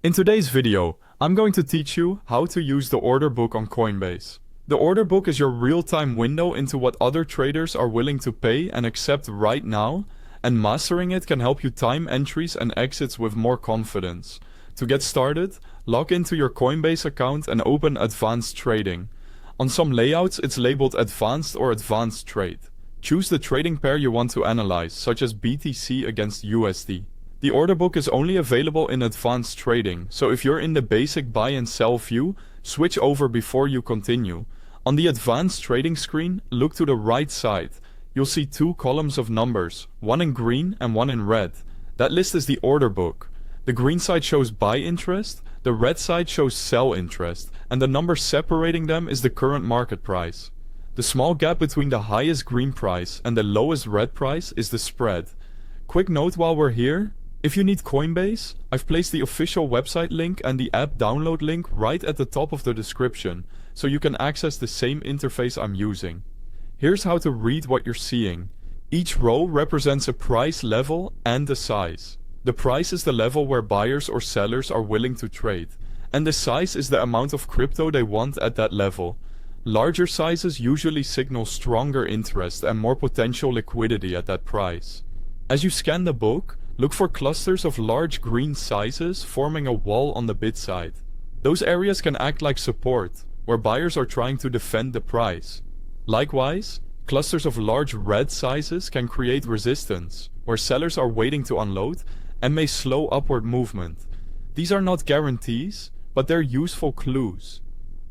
In today's video, I'm going to teach you how to use the order book on Coinbase. The order book is your real-time window into what other traders are willing to pay and accept right now, and mastering it can help you time entries and exits with more confidence. To get started, log into your Coinbase account and open Advanced Trading. On some layouts, it's labeled Advanced or Advanced Trade. Choose the trading pair you want to analyze, such as BTC against USD. The order book is only available in Advanced Trading, so if you're in the basic buy and sell view, switch over before you continue. On the Advanced Trading screen, look to the right side. You'll see two columns of numbers, one in green and one in red. That list is the order book. The green side shows buy interest, the red side shows sell interest, and the number separating them is the current market price. The small gap between the highest green price and the lowest red price is the spread. Quick note while we're here, if you need Coinbase, I've placed the official website link and the app download link right at the top of the description, so you can access the same interface I'm using. Here's how to read what you're seeing. Each row represents a price level and a size. The price is the level where buyers or sellers are willing to trade, and the size is the amount of crypto they want at that level. Larger sizes usually signal stronger interest and more potential liquidity at that price. As you scan the book, look for clusters of large green sizes forming a wall on the bid side. Those areas can act like support, where buyers are trying to defend the price. Likewise, clusters of large red sizes can create resistance, where sellers are waiting to unload and may slow upward movement. These are not guarantees, but they're useful clues.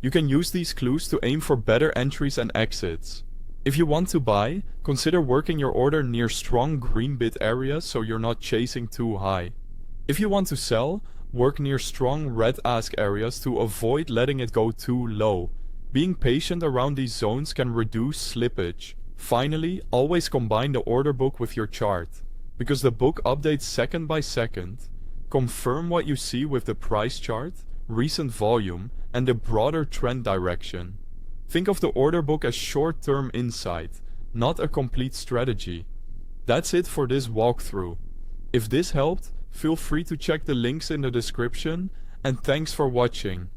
You can use these clues to aim for better entries and exits. If you want to buy, consider working your order near strong green bid areas so you're not chasing too high. If you want to sell, work near strong red ask areas to avoid letting it go too low. Being patient around these zones can reduce slippage. Finally, always combine the order book with your chart. Because the book updates second by second, confirm what you see with the price chart, recent volume, and the broader trend direction. Think of the order book as short-term insight, not a complete strategy. That's it for this walkthrough. If this helped, feel free to check the links in the description, and thanks for watching.